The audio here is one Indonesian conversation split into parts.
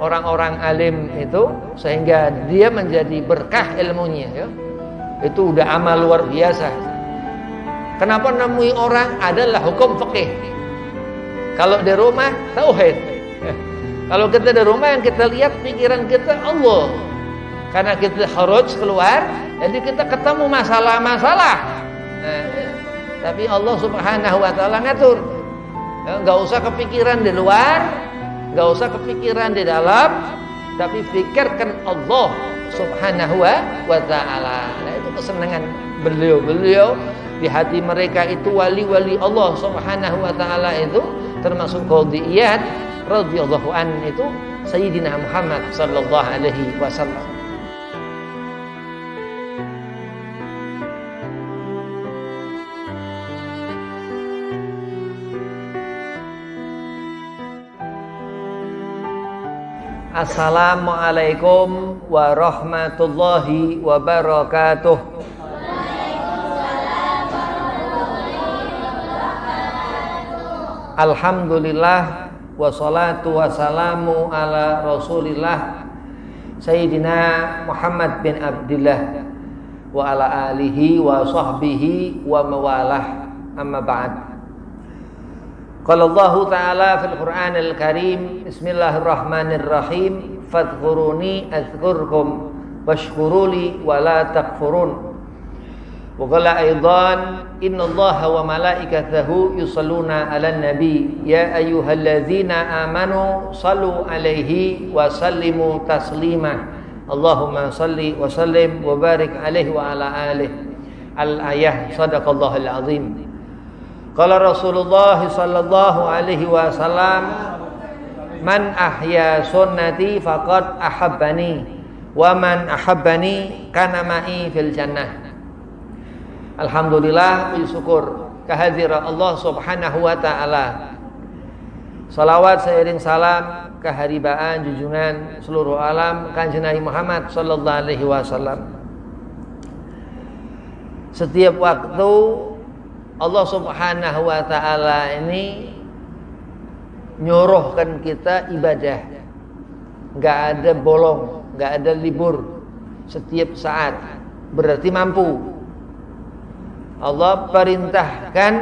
orang-orang alim itu sehingga dia menjadi berkah ilmunya ya. Itu udah amal luar biasa. Kenapa nemui orang adalah hukum fikih. Kalau di rumah tauhid. Kalau kita di rumah yang kita lihat pikiran kita Allah. Karena kita khuruj keluar, jadi kita ketemu masalah-masalah. Tapi Allah Subhanahu wa taala ngatur. Enggak usah kepikiran di luar, enggak usah kepikiran di dalam, tapi pikirkan Allah Subhanahu wa taala. Nah, itu kesenangan beliau di hati mereka itu wali-wali Allah Subhanahu wa taala itu termasuk Qadhi Iyad radhiyallahu an itu Sayyidina Muhammad sallallahu alaihi wasallam. Assalamualaikum warahmatullahi wabarakatuh. Alhamdulillah wassalatu wassalamu ala Rasulillah Sayyidina Muhammad bin Abdillah wa ala alihi wa sahbihi wa mawalah, amma ba'd. Qala Allah Ta'ala fil Qur'anil Karim, Bismillahirrahmanirrahim, fadhkuruni adzkurkum washkuruli wa la takfurun. Wa qala aidan, innallaha wa malaikatahu yusalluna 'alan nabi ya ayyuhalladzina amanu sallu 'alaihi wa sallimu taslima. Allahumma salli wa sallim wa barik 'alaihi wa ala alihi. Al-ayah, sadaqallahul azim. Qala Rasulullah sallallahu alaihi wasallam, man ahya sunnati faqad ahabbani wa man ahabbani kana ma'i fil jannah. Alhamdulillah, puji syukur kehadiran Allah Subhanahu wa taala. Salawat seiring salam keharibaan junjungan seluruh alam Kanjeng Nabi Muhammad sallallahu alaihi wasallam. Setiap waktu Allah Subhanahu wa taala ini nyuruhkan kita ibadah. Enggak ada bolong, enggak ada libur. Setiap saat berarti mampu. Allah perintahkan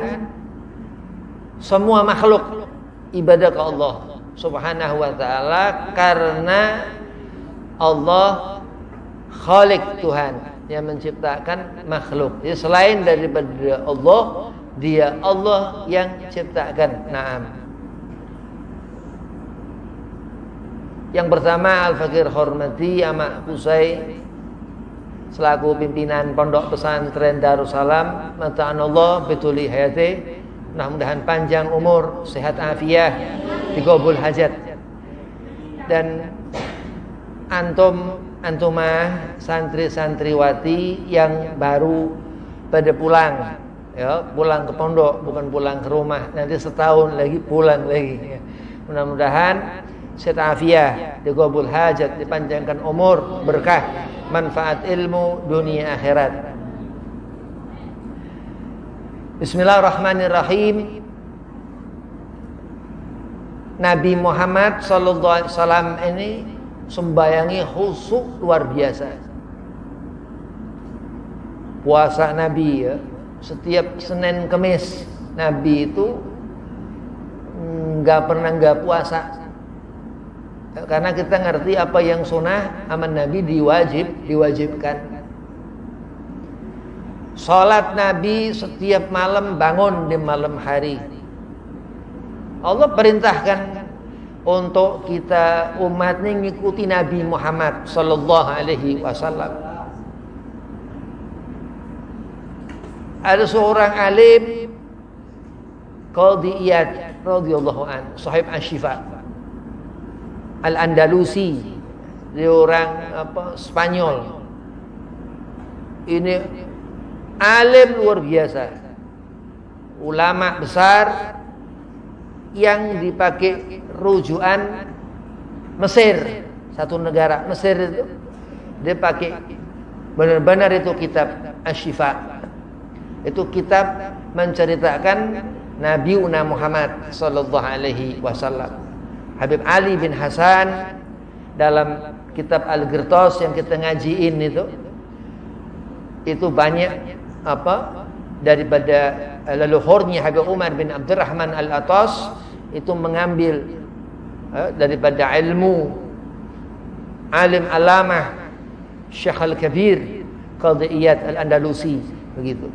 semua makhluk ibadah ke Allah Subhanahu wa taala karena Allah Khalik, Tuhan yang menciptakan makhluk. Jadi selain daripada Allah, dia Allah yang ciptakan. Naam. Yang pertama, Al-Fakir Hormati Amak Kusai selaku pimpinan Pondok Pesantren Darussalam, mata'anallah bituli hayati, mudah-mudahan panjang umur, sehat afiah, digobul hajat. Dan antumah santri-santriwati yang baru pada pulang, ya, pulang ke pondok, bukan pulang ke rumah. Nanti setahun lagi pulang lagi. Mudah-mudahan sehat afiah, digobul hajat, dipanjangkan umur, berkah, manfaat ilmu dunia akhirat. Bismillahirrahmanirrahim. Nabi Muhammad sallallahu alaihi wasallam ini sembayangi khusyuk luar biasa. Puasa Nabi ya, setiap Senin Kemis Nabi itu nggak pernah nggak puasa. Karena kita ngerti apa yang sunnah aman Nabi diwajibkan. Salat Nabi setiap malam bangun di malam hari. Allah perintahkan untuk kita umat ini mengikuti Nabi Muhammad sallallahu alaihi wasallam. Ada seorang alim Qadhi Iyad radhiyallahu an, sahib Asy-Syifa Al-Andalusi, dia orang Spanyol. Ini alim luar biasa, ulama besar yang dipakai rujukan Mesir, satu negara Mesir itu dia pakai benar-benar itu kitab Asy-Syifa. Itu kitab menceritakan Nabi Muhammad sallallahu alaihi wasallam. Habib Ali bin Hasan dalam kitab Al-Ghirtas yang kita ngajiin itu banyak daripada leluhurnya Habib Umar bin Abdurrahman Al-Atas itu mengambil daripada ilmu alim alamah Syekh Al-Kabir Qadhi Iyad Al-Andalusi begitu.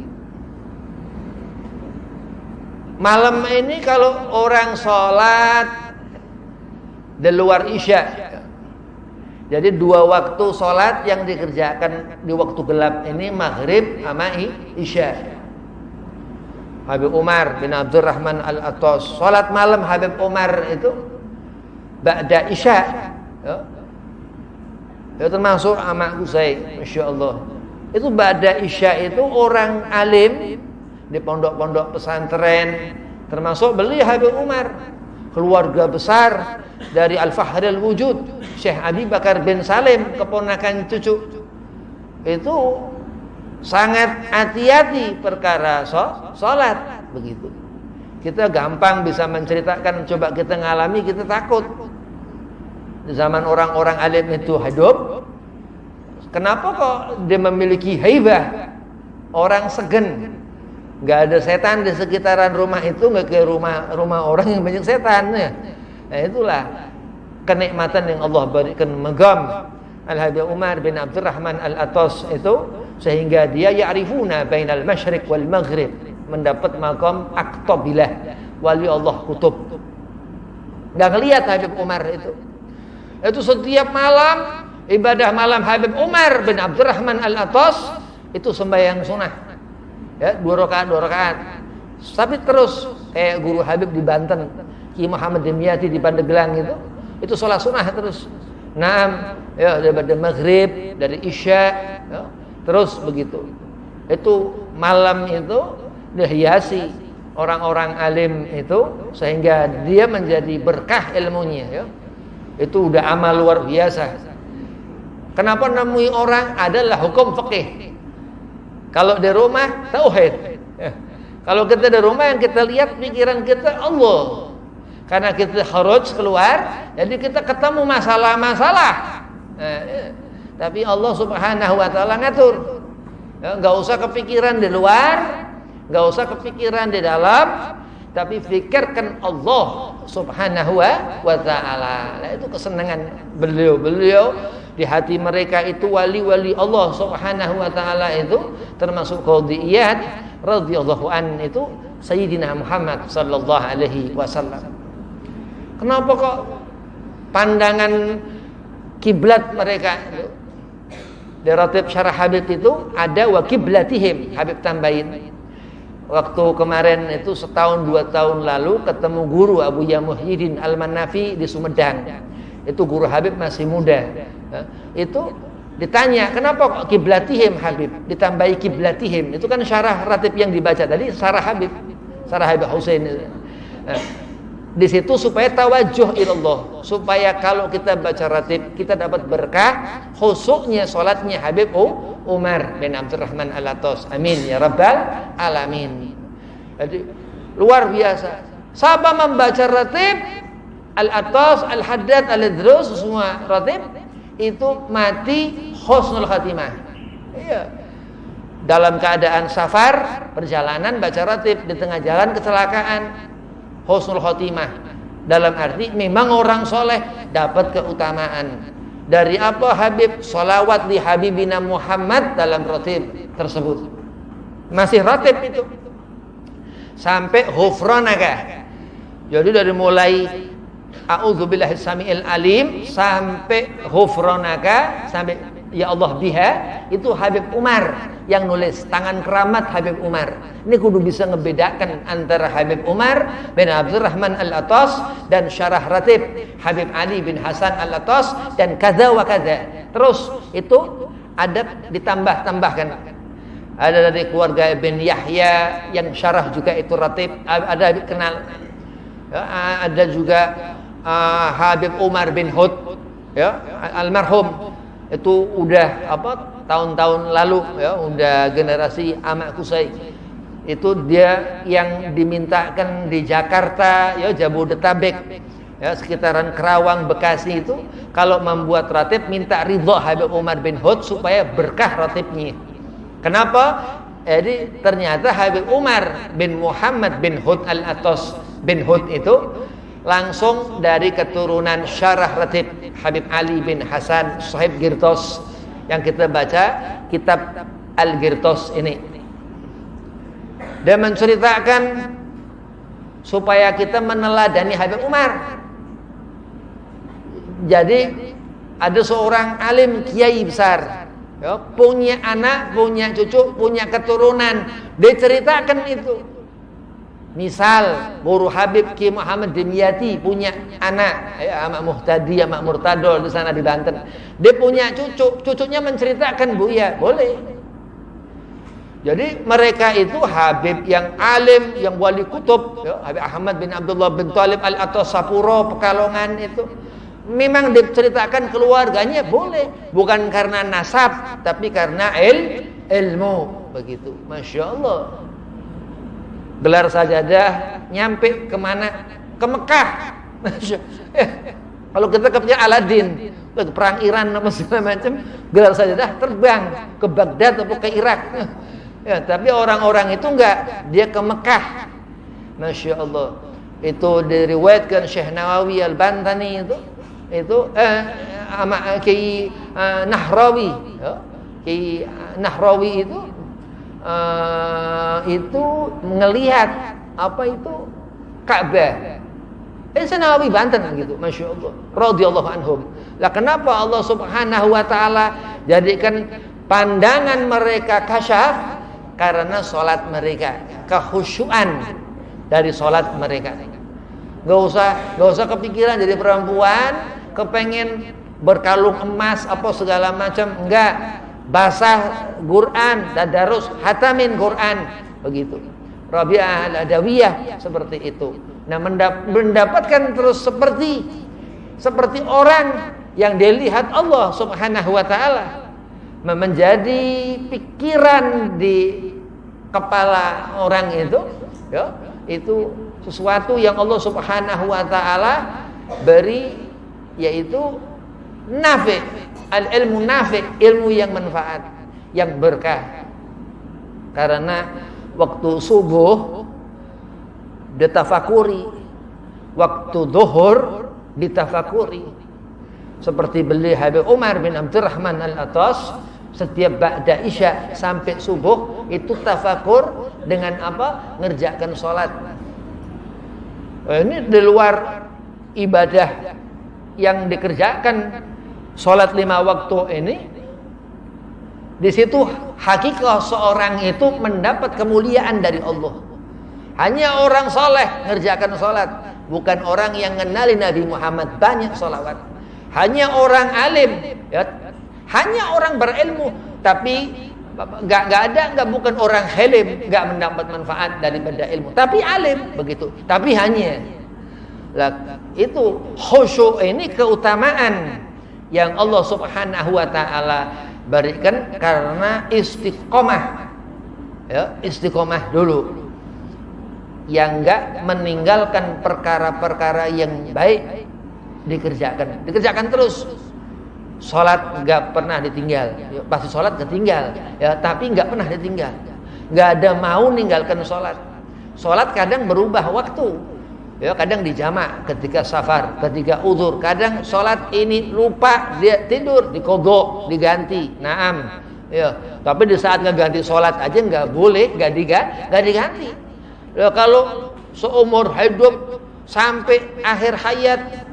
Malam ini kalau orang sholat di luar Isya, jadi 2 waktu sholat yang dikerjakan di waktu gelap ini maghrib sama Isya. Habib Umar bin Abdurrahman Al-Atas sholat malam Habib Umar itu ba'da Isya ya. Itu termasuk amak Qusay, Masya Allah. Itu ba'da Isya itu orang alim di pondok-pondok pesantren, termasuk beliau Habib Umar, keluarga besar dari Al-Fahril Wujud Syekh Abi Bakar bin Salim, keponakan cucu. Itu sangat hati-hati perkara sholat begitu. Kita gampang bisa menceritakan, coba kita ngalami kita takut. Di zaman orang-orang alim itu hidup, kenapa kok dia memiliki haibah, orang segen, nggak ada setan di sekitaran rumah itu, nggak kayak rumah orang yang banyak setan ya. Nah itulah kenikmatan yang Allah berikan megam Al-Habib Umar bin Abdurrahman Al-Atas itu, sehingga dia ya'rifuna bainal masyriq wal maghrib, mendapat maqam aqtabilah, wali Allah kutub. Nggak ngelihat Habib Umar itu setiap malam ibadah malam Habib Umar bin Abdurrahman Al-Atas itu sembahyang sunnah ya, 2 rakaat. Tapi terus kayak guru Habib di Banten, Ki Muhammad Dimyati di Pandeglang itu sholat sunnah terus. Naam ya, daripada maghrib, dari Isya ya, terus begitu. Itu malam itu dihiasi orang-orang alim itu sehingga dia menjadi berkah ilmunya ya. Itu udah amal luar biasa. Kenapa nemui orang adalah hukum fikih. Kalau di rumah tauhid. Kalau kita di rumah yang kita lihat pikiran kita Allah. Karena kita khuruj keluar, jadi kita ketemu masalah-masalah. Tapi Allah Subhanahu wa taala ngatur. Enggak usah kepikiran di luar, enggak usah kepikiran di dalam, tapi pikirkan Allah Subhanahu wa ta'ala. Nah, itu kesenangan beliau di hati mereka itu wali-wali Allah Subhanahu wa ta'ala itu, termasuk Qadhi Iyad radhiyallahu an itu Sayyidina Muhammad sallallahu alaihi wasallam. Kenapa kok pandangan kiblat mereka itu di Ratib Syarah Habib itu ada wa kiblatihim, Habib tambahin. Waktu kemarin itu setahun 2 tahun lalu ketemu guru Abu Ya Muhyiddin Al-Manafi di Sumedang. Itu guru Habib masih muda. Itu ditanya, kenapa kok kiblatihim Habib ditambahi kiblatihim? Itu kan syarah ratib yang dibaca tadi, syarah Habib Husain. Di situ supaya tawajuh ilallah, supaya kalau kita baca ratib kita dapat berkah, khususnya salatnya Habib Umar bin Abdurrahman Al-Atas. Amin ya rabbal alamin. Jadi luar biasa. Siapa membaca ratib Al-Atas, Al-Haddad, Al-Idrus, semua ratib itu mati husnul khatimah. Iya. Dalam keadaan safar, perjalanan baca ratib, di tengah jalan kecelakaan, husnul khatimah. Dalam arti memang orang soleh dapat keutamaan. Dari apa Habib? Salawat li Habibina Muhammad dalam ratib tersebut. Masih ratib itu sampai hufranaka. Jadi dari mulai a'udzubillahi samiil alim sampai hufranaka, sampai ya Allah biha, itu Habib Umar yang nulis, tangan keramat Habib Umar. Ini kudu bisa ngebedakan antara Habib Umar bin Abdurrahman Al-Atas dan syarah ratib Habib Ali bin Hasan Al-Atas dan kaza wa kaza. Terus itu ada ditambah-tambahkan. Ada dari keluarga Ibn Yahya yang syarah juga itu ratib, ada kenal. Ya, ada juga Habib Umar bin Hud ya, almarhum. Itu udah tahun-tahun lalu ya, udah generasi amak Qusay. Itu dia yang dimintakan di Jakarta ya, Jabodetabek ya, sekitaran Kerawang, Bekasi itu, kalau membuat ratib minta ridho Habib Umar bin Hud supaya berkah ratibnya. Kenapa? Jadi ternyata Habib Umar bin Muhammad bin Hud al-Atos bin Hud itu langsung dari keturunan syarah ratib Habib Ali bin Hasan Sahib Girtos yang kita baca kitab Al-Girtos ini. Dia menceritakan supaya kita meneladani Habib Umar. Jadi ada seorang alim kiai besar, ya, punya anak, punya cucu, punya keturunan. Dia ceritakan itu. Misal Guru Habib Ki Muhammad Dimyati punya anak, ya, Amak Muhtadi, Amak Murtadol di sana di Banten. Dia punya cucu, cucunya menceritakan Buya, boleh. Jadi mereka itu Habib yang alim, yang wali kutub, ya, Habib Ahmad bin Abdullah bin Talib Al-Atos Sapuro Pekalongan itu. Memang diceritakan keluarganya boleh, bukan karena nasab, tapi karena ilmu, begitu. Masya Allah. Gelar sajadah nyampe kemana? Ke Mekah. Kalau kita kepunya Aladin, ke perang Iran apa segala macam, gelar sajadah terbang ke Baghdad atau ke Irak. Ya, tapi orang-orang itu enggak, dia ke Mekah. Masya Allah. Itu diriwayatkan Syekh Nawawi Al-Bantani itu Kiai Nahrawi, ya. Kiai Nahrawi itu melihat apa itu Ka'bah. Nawawi Banten gitu, Masya Allah, radhiyallahu anhum. Lah kenapa Allah Subhanahu wa taala jadikan pandangan mereka kasyaf? Karena sholat mereka, kekhusyuan dari sholat mereka. Gak usah kepikiran jadi perempuan kepengen berkalung emas apa segala macam, enggak. Basah Quran, tadarus, hatamin Quran, begitu. Rabi'ah al-Adawiyah seperti itu. Nah, mendapatkan terus seperti orang yang dilihat Allah Subhanahu wa taala, menjadi pikiran di kepala orang itu, ya, itu sesuatu yang Allah Subhanahu wa taala beri, yaitu nafi, al-ilmu nafi, ilmu yang manfaat, yang berkah. Karena waktu subuh ditafakuri, waktu zuhur ditafakuri. Seperti beliau Habib Umar bin Abdurrahman Al-Atas, setiap ba'da isya sampai subuh itu tafakur dengan apa? Ngerjakan sholat. Ini di luar ibadah yang dikerjakan, sholat 5 waktu ini. Di situ hakikat seorang itu mendapat kemuliaan dari Allah. Hanya orang soleh ngerjakan sholat, bukan orang yang mengenali Nabi Muhammad banyak sholawat. Hanya orang alim, ya, hanya orang berilmu, tapi bukan orang halim, nggak mendapat manfaat daripada ilmu, tapi alim, begitu. Tapi hanya lah, itu khusyuk ini keutamaan yang Allah Subhanahu wa taala berikan karena istiqomah, ya, istiqomah dulu, yang enggak meninggalkan perkara-perkara yang baik, dikerjakan terus. Sholat enggak pernah ditinggal, ya, pasti sholat ketinggal, ya, tapi enggak pernah ditinggal, enggak ada mau ninggalkan sholat. Sholat kadang berubah waktu, ya, kadang dijamak ketika safar, ketika udzur, kadang sholat ini lupa, dia tidur, dikodok, diganti, naam, ya. Tapi di saat ngeganti sholat aja nggak boleh, nggak diganti. Ya, kalau seumur hidup sampai akhir hayat,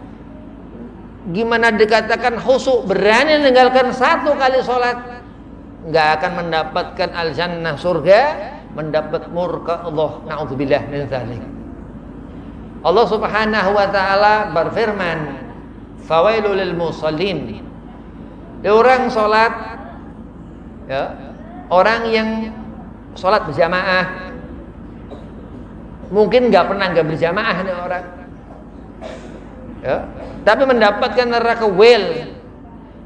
gimana dikatakan khusyuk, berani meninggalkan 1 kali sholat, nggak akan mendapatkan al-jannah, surga, mendapat murka Allah. Na'udzubillah min dzalik. Allah Subhanahu wa taala berfirman, fawailul lil musallin. Orang salat, ya, orang yang salat berjamaah, mungkin enggak pernah enggak berjamaah nih orang, ya, tapi mendapatkan neraka wel,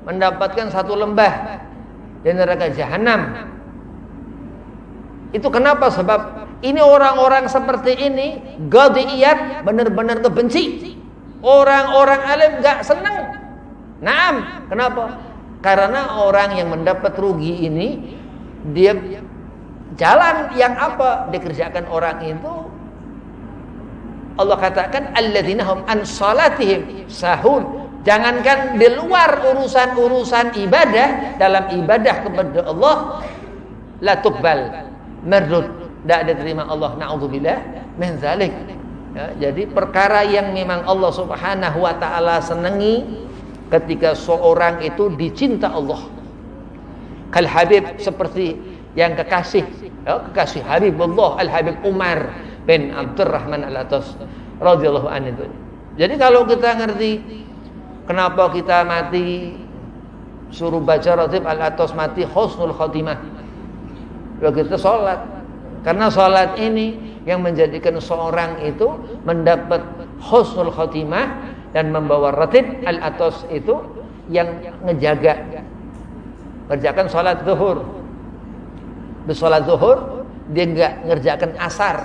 mendapatkan 1 lembah di neraka jahanam. Itu kenapa? Sebab ini orang-orang seperti ini gadiyat, benar-benar kebenci Orang-orang alim gak senang. Naam, kenapa? Karena orang yang mendapat rugi ini, dia jalan yang apa dikerjakan orang itu, Allah katakan alladzina hum an salatihim sahun. Jangankan di luar urusan-urusan ibadah, dalam ibadah kepada Allah la tuqbal mardud, tidak diterima Allah, naudzubillah min dzalik. Ya, jadi perkara yang memang Allah Subhanahu wa taala senangi ketika seorang itu dicinta Allah. Kal Habib, seperti yang kekasih, ya, kekasih Habibullah Al Habib Umar bin Abdurrahman Al-Atas radhiyallahu anhu. Jadi kalau kita ngerti kenapa kita mati suruh baca ratib Al-Atas mati husnul khotimah, ya kita sholat. Karena sholat ini yang menjadikan seorang itu mendapat husnul khotimah dan membawa ratib Al-Atas itu yang ngejaga. Kerjakan sholat zuhur, di sholat zuhur dia nggak ngerjakan asar.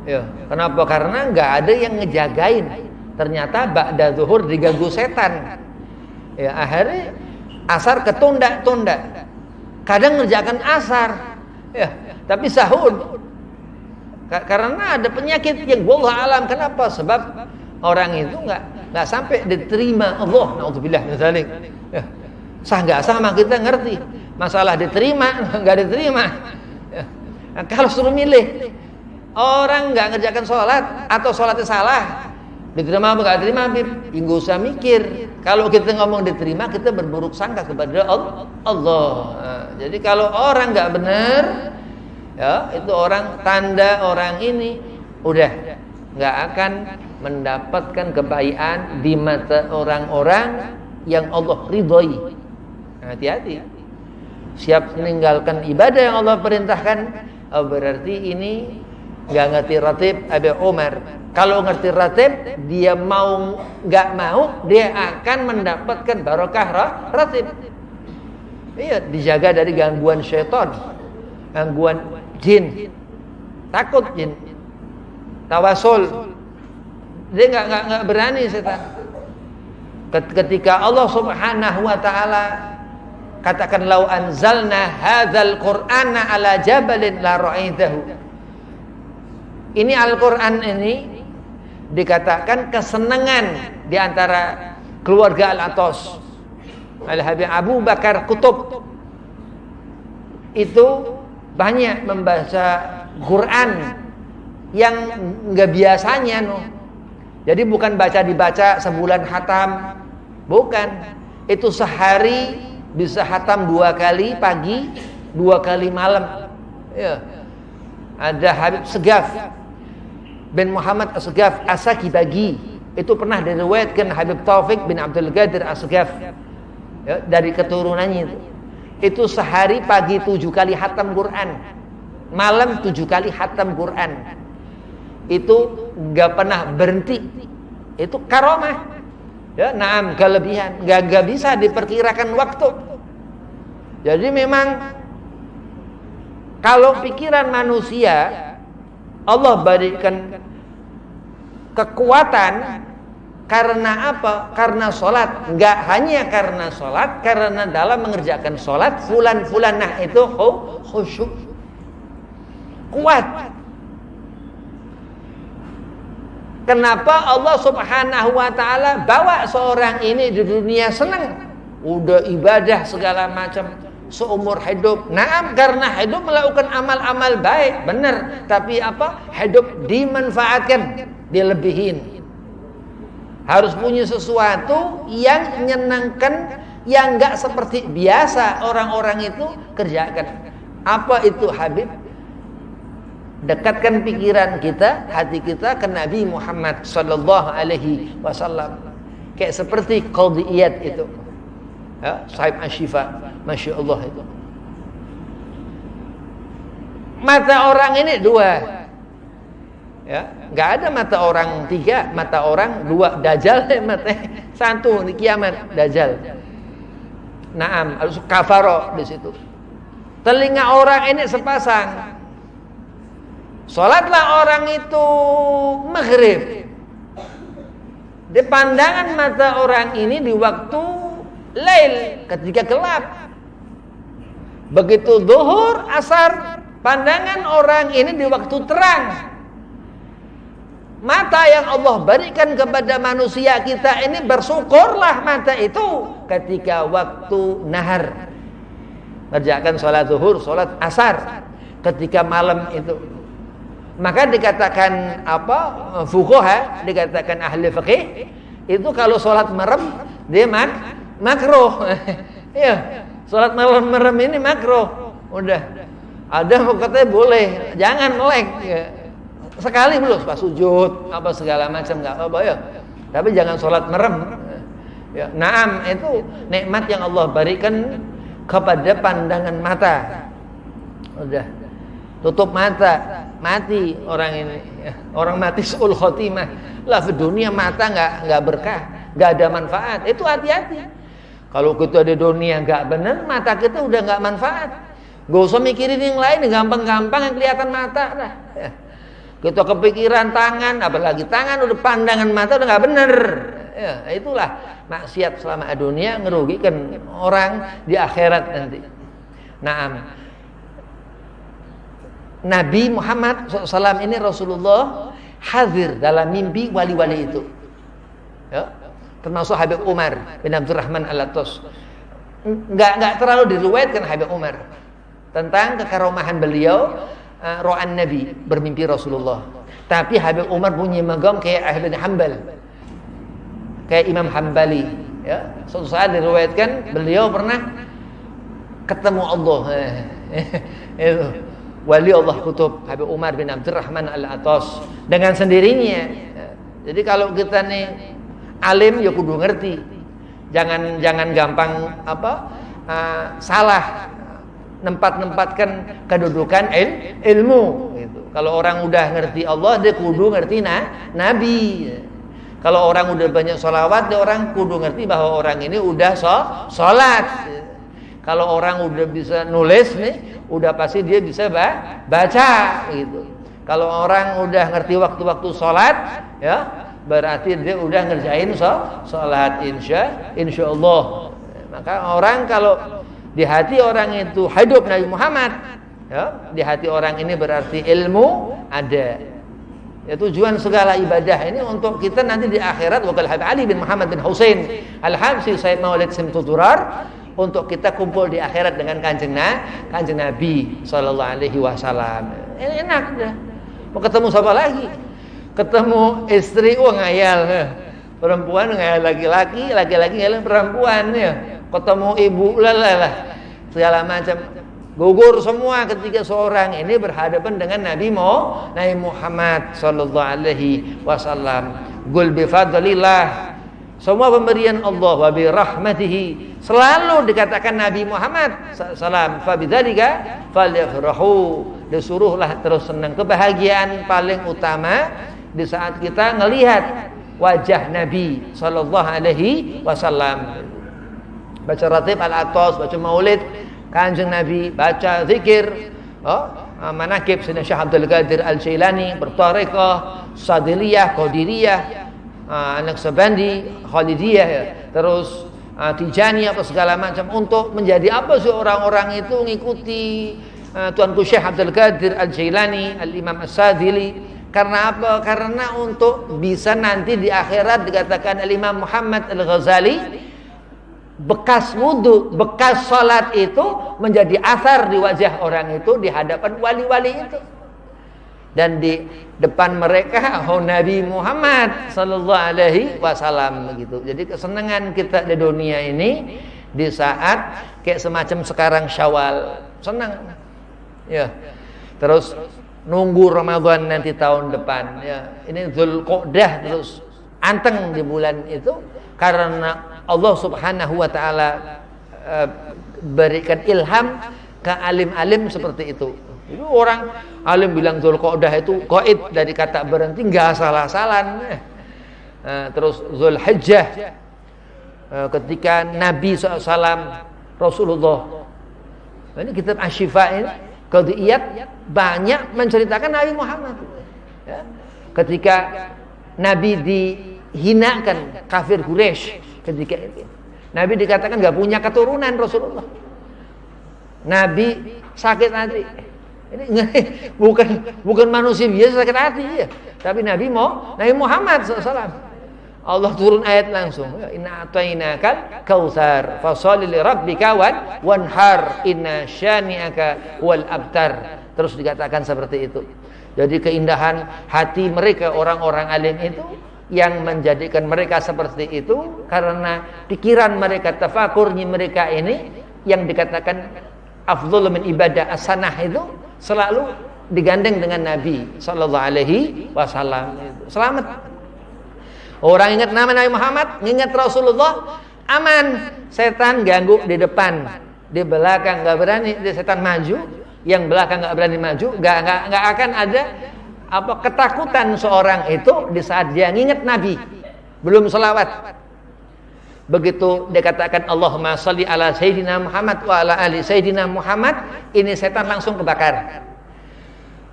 Ya, kenapa? Karena nggak ada yang ngejagain. Ternyata ba'da zuhur diganggu setan. Ya, akhirnya asar ketunda-tunda. Kadang ngerjakan asar, ya, tapi sahur. Karena ada penyakit yang wallah alam. Kenapa? Sebab orang itu nggak sampai diterima Allah. Naudzubillah min dzalik. Ya. Sah nggak sah mah kita ngerti. Masalah diterima nggak diterima. Ya. Nah, kalau suruh milih, orang nggak ngerjakan sholat atau sholatnya salah, diterima apa nggak diterima, nggak usah mikir. Kalau kita ngomong diterima, kita berburuk sangka kepada Allah. Nah, jadi kalau orang nggak benar, ya itu orang tanda orang ini udah nggak akan mendapatkan kebaikan di mata orang-orang yang Allah ridhoi. Hati-hati. Siap meninggalkan ibadah yang Allah perintahkan, berarti ini nggak ngerti ratib Abi Umar. Kalau ngerti ratib, dia mau nggak mau, dia akan mendapatkan barokah ratib. Iya, dijaga dari gangguan syaitan, gangguan jin, takut jin, tawasul. Dia nggak berani setan. Ketika Allah Subhanahu wa taala katakan lau anzalna hadzal qur'ana ala jabalin la ra'aitahu. Ini Al-Qur'an ini dikatakan kesenangan di antara keluarga Al-Atas. Al-Habib Abu Bakar Kutub itu banyak membaca Quran yang nggak biasanya, no. Jadi bukan dibaca sebulan khatam, bukan. Itu sehari bisa khatam 2 kali pagi, 2 kali malam. Ya. Ada Habib Segaf bin Muhammad As-Segaf As-Sakibagi, itu pernah diriwayatkan Habib Taufik bin Abdul Qadir As-Segaf, ya, dari keturunannya itu sehari pagi 7 kali khatam Quran, malam 7 kali khatam Quran. Itu nggak pernah berhenti. Itu karomah, ya, naam, kelebihan, nggak bisa diperkirakan waktu. Jadi memang kalau pikiran manusia Allah berikan kekuatan karena apa? Karena sholat. Nggak hanya karena sholat, karena dalam mengerjakan sholat fulan-fulanah itu khusyuk, kuat. Kenapa Allah Subhanahu wa taala bawa seorang ini di dunia senang, udah ibadah segala macam seumur hidup. Naam, karena hidup melakukan amal-amal baik, benar. Tapi apa? Hidup dimanfaatkan, dilebihin. Harus punya sesuatu yang menyenangkan, yang enggak seperti biasa orang-orang itu kerjakan. Apa itu, Habib? Dekatkan pikiran kita, hati kita ke Nabi Muhammad sallallahu alaihi wasallam. Kayak seperti Qadiyat itu, ya, Sahib Asy-Syifa, Masya Allah itu. Mata orang ini 2, ya, nggak ada mata orang 3, mata orang 2. Dajjal mata 1 di kiamat, Dajjal. Naam, kafaro di situ. Telinga orang ini sepasang. Sholatlah orang itu maghrib, Di pandangan mata orang ini di waktu lail, ketika gelap. Begitu zuhur, asar, pandangan orang ini di waktu terang. Mata yang Allah berikan kepada manusia kita ini, bersyukurlah mata itu ketika waktu nahar, kerjakan sholat zuhur, sholat asar ketika malam itu. Maka dikatakan fuqaha, dikatakan ahli fikih, itu kalau sholat merem dia makruh. Ya, sholat merem ini makruh. Udah ada katanya boleh, jangan melek ya. Sekali belum pas sujud apa segala macam nggak apa ya, tapi jangan sholat merem ya. Naam, itu nikmat yang Allah berikan kepada pandangan mata. Udah tutup mata, mati orang ini ya. Orang mati su'ul khotimah lah, di dunia mata nggak berkah, nggak ada manfaat. Itu hati-hati. Kalau kita di dunia nggak benar, mata kita udah nggak manfaat. Gak usah mikirin yang lain, gampang-gampang yang kelihatan mata dah ya. Kita kepikiran tangan, apalagi tangan udah pandangan mata udah nggak bener. Ya, itulah maksiat selama dunia, ngerugikan orang di akhirat nanti. Naam. Nabi Muhammad SAW ini Rasulullah hadir dalam mimpi wali-wali itu. Ya, termasuk Habib Umar bin Abdurrahman Al-Attas. Nggak terlalu diriwayatkan Habib Umar tentang kekaromahan beliau. Ro'an Nabi, bermimpi Rasulullah. Tapi Habib Umar punya magam kayak Ahmad bin Hanbal, kayak Imam Hambali ya. Suatu saat diriwayatkan beliau pernah ketemu Allah. Itu wali Allah kutub Habib Umar bin Abdurrahman Al-Attas dengan sendirinya. Jadi kalau kita nih alim ya kudu ngerti. Jangan gampang salah nempatkan kedudukan ilmu gitu. Kalau orang udah ngerti Allah, dia kudu ngerti Nabi. Kalau orang udah banyak sholawat, dia orang kudu ngerti bahwa orang ini udah sholat. Kalau orang udah bisa nulis nih, udah pasti dia bisa baca gitu. Kalau orang udah ngerti waktu-waktu sholat, ya berarti dia udah ngerjain sholat insya Allah. Maka orang kalau di hati orang itu hidup Nabi Muhammad ya, di hati orang ini berarti ilmu ada. Ya, tujuan segala ibadah ini untuk kita nanti di akhirat. Wakil Habib Ali bin Muhammad bin Husain Al-Habsyi Sayyid Maulid Simtuturar, untuk kita kumpul di akhirat dengan kanjeng Nabi sallallahu alaihi wasallam. Ini enak dah. Mau ketemu siapa lagi? Ketemu istri, ngayal. Perempuan ngayal laki-laki, laki-laki ngayal perempuan ya. Ketemu ibu lah segala macam, gugur semua ketika seorang ini berhadapan dengan Nabi Muhammad sallallahu alaihi wasallam. Qul bi fadlillah, semua pemberian Allah, wa bi rahmatihi, selalu dikatakan Nabi Muhammad sallam, fa bidzalika falyafrahu, disuruhlah terus senang. Kebahagiaan paling utama di saat kita ngelihat wajah Nabi sallallahu alaihi wasallam. Baca ratib Al-Attas, baca maulid kanjeng Nabi, baca zikir manakib Sayyidina Syekh Abdul Qadir Al-Jailani, bertarekah Sadiliyah, Qadiriyah, Naqsabandi, Khalidiyah ya. Terus Tijani apa segala macam, untuk menjadi apa sih orang-orang itu ngikuti Tuanku Syekh Abdul Qadir Al-Jailani, Al-Imam As-Sadili. Karena apa? Karena untuk bisa nanti di akhirat dikatakan Al-Imam Muhammad Al-Ghazali, bekas wudu, bekas salat itu menjadi asar di wajah orang itu di hadapan wali-wali itu. Dan di depan mereka Nabi Muhammad sallallahu alaihi wasallam begitu. Jadi kesenangan kita di dunia ini di saat kayak semacam sekarang Syawal, senang. Ya. Terus nunggu Ramadan nanti tahun depan ya. Ini Dzulqa'dah, terus anteng di bulan itu karena Allah Subhanahu wa taala berikan ilham ke alim-alim seperti itu. Itu orang alim bilang Dzulqa'dah itu qaid dari kata berhenti, enggak salah-salan. Terus Dzulhijjah, ketika Nabi SAW, Rasulullah, ini kitab Asy-Syifa ini Qadiyat banyak menceritakan Nabi Muhammad ya. Ketika Nabi hinakan kafir Quraisy ketika itu. Nabi dikatakan nggak punya keturunan Rasulullah. Nabi sakit hati. Ini bukan manusia biasa sakit hati ya. Tapi Nabi Muhammad SAW. Allah turun ayat langsung. Inna a'tainakal kautsar fasholli li rabbika wanhar inna syani'aka wal abtar. Terus dikatakan seperti itu. Jadi keindahan hati mereka orang-orang alim itu yang menjadikan mereka seperti itu karena pikiran mereka, tafakurnya mereka ini yang dikatakan afdhal min ibadah as-sanah itu selalu digandeng dengan Nabi sallallahu alaihi wasallam. Selamat. Orang ingat nama Nabi Muhammad, ingat Rasulullah, aman. Setan ganggu di depan, di belakang nggak berani, di setan maju, yang belakang nggak berani maju, nggak akan ada ketakutan seorang itu di saat dia nginget Nabi, belum selawat. Begitu dia katakan Allahumma sholli ala Sayyidina Muhammad wa ala ali Sayyidina Muhammad, ini setan langsung kebakar.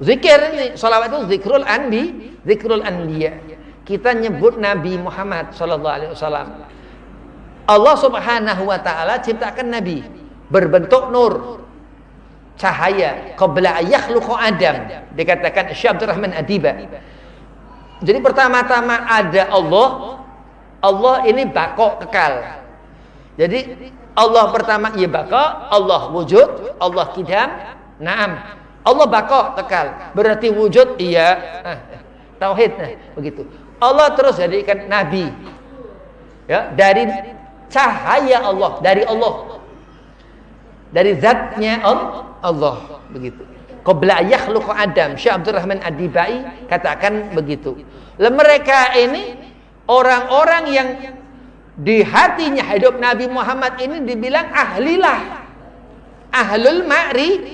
Zikir ini, selawat itu zikrul anbiya. Kita nyebut Nabi Muhammad sallallahu alaihi wasallam. Allah Subhanahu wa taala ciptakan Nabi berbentuk nur, cahaya, qabla yakhluqa Adam. Dikatakan Syekh Abdurrahman Adiba. Jadi pertama-tama ada Allah. Allah ini baqo, kekal. Jadi Allah pertama ya baqo, Allah wujud, Allah qidam. Naam. Allah baqo, kekal. Berarti wujud iya. Tauhid begitu. Allah terus jadikan Nabi ya, dari cahaya Allah, dari zatnya Allah begitu. Qabla yakhluqa Adam, Syekh Abdurrahman Ad-Dibai katakan begitu. Mereka ini orang-orang yang di hatinya hidup Nabi Muhammad ini dibilang ahlilah, ahlul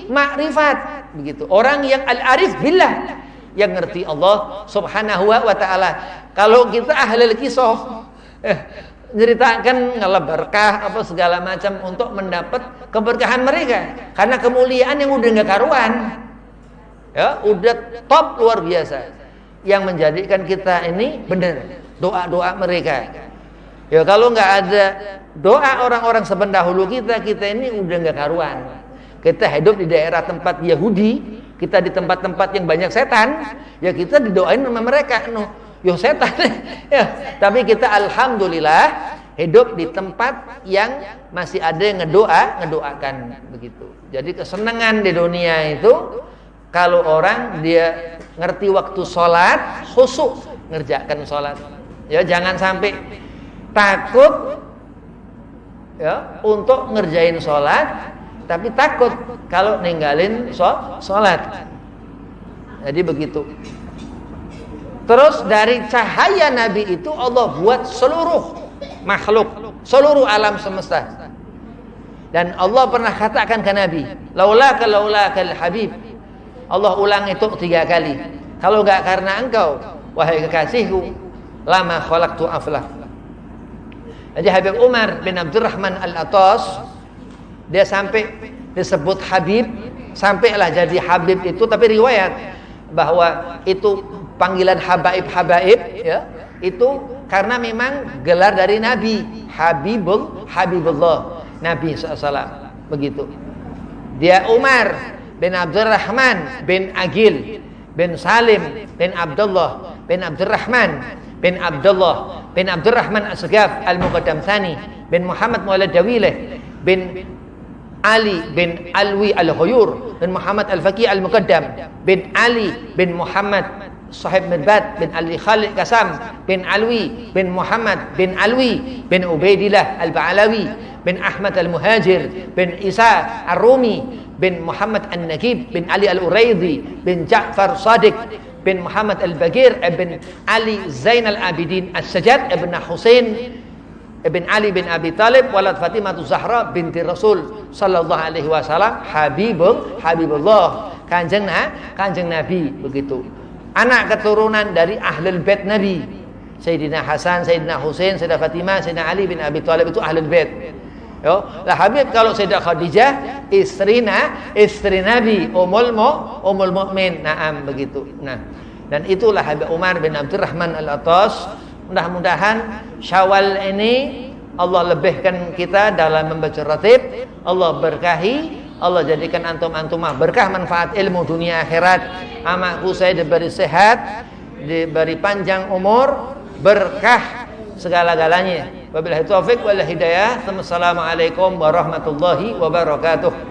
ma'rifat begitu. Orang yang al-arif billah, yang ngerti Allah Subhanahu wa taala. Kalau kita ahlul kisah ceritakan ngalah berkah apa segala macam untuk mendapat keberkahan mereka karena kemuliaan yang udah enggak karuan. Ya, udah top luar biasa. Yang menjadikan kita ini benar doa-doa mereka. Ya kalau enggak ada doa orang-orang sebendahulu kita ini udah enggak karuan. Kita hidup di daerah tempat Yahudi, kita di tempat-tempat yang banyak setan, ya kita didoain sama mereka, yo setan. Ya, tapi kita alhamdulillah hidup di tempat yang masih ada yang ngedoakan begitu. Jadi kesenangan di dunia itu kalau orang dia ngerti waktu sholat, khusyuk ngerjakan sholat. Ya jangan sampai takut ya untuk ngerjain sholat, tapi takut kalau ninggalin sholat. Jadi begitu. Terus dari cahaya Nabi itu Allah buat seluruh makhluk, seluruh alam semesta. Dan Allah pernah katakan ke Nabi, laulakal habib. Allah ulang itu 3 kali. Kalau enggak karena engkau, wahai kekasihku, lama khalaqtu aflak. Jadi Habib Umar bin Abdurrahman Al-Atas, dia sampai disebut Habib, sampailah jadi Habib itu, tapi riwayat bahwa itu panggilan habaib ya, itu karena memang gelar dari Nabi, Habibullah, Nabi SAW begitu. Dia Umar bin Abdurrahman bin Agil bin Salim bin Abdullah bin Abdurrahman bin Abdullah bin Abdurrahman Asgaf Al-Muqaddam Thani bin Muhammad Maulad Dawileh bin Ali bin Alwi Al-Khuyur bin Muhammad Al-Faqih Al-Muqaddam bin Ali bin Muhammad Sahib Mirbat bin Ali Khalid Kasam bin Alwi bin Muhammad bin Alwi bin Ubaidillah Al-Ba'alawi bin Ahmad Al-Muhajir bin Isa Ar-Rumi bin Muhammad An-Naqib bin Ali Al-Uraidi bin Ja'far Sadiq bin Muhammad Al-Bagir bin Ali Zain Al-Abidin As-Sajjad bin Husain bin Ali bin Abi Talib walad Fatimah Zahra binti Rasul sallallahu alaihi wasallam, Habibullah, kanjeng Nabi begitu. Anak keturunan dari ahlul bait Nabi, Sayyidina Hasan, Sayyidina Husain, Sayyidah Fatimah, Sayyidina Ali bin Abi Talib itu ahlul bait. Yo, lah Habib kalau Sayyidah Khadijah istri Nabi, ummul mukmin. Naam begitu. Nah, dan itulah Habib Umar bin Abdurrahman Al-Atas Mudah-mudahan Syawal ini Allah lebihkan kita dalam membaca ratib. Allah berkahi, Allah jadikan antum-antumah berkah manfaat ilmu dunia akhirat. Amakku saya diberi sehat, diberi panjang umur, berkah segala-galanya. Wabillahi taufik wal hidayah. Assalamualaikum warahmatullahi wabarakatuh.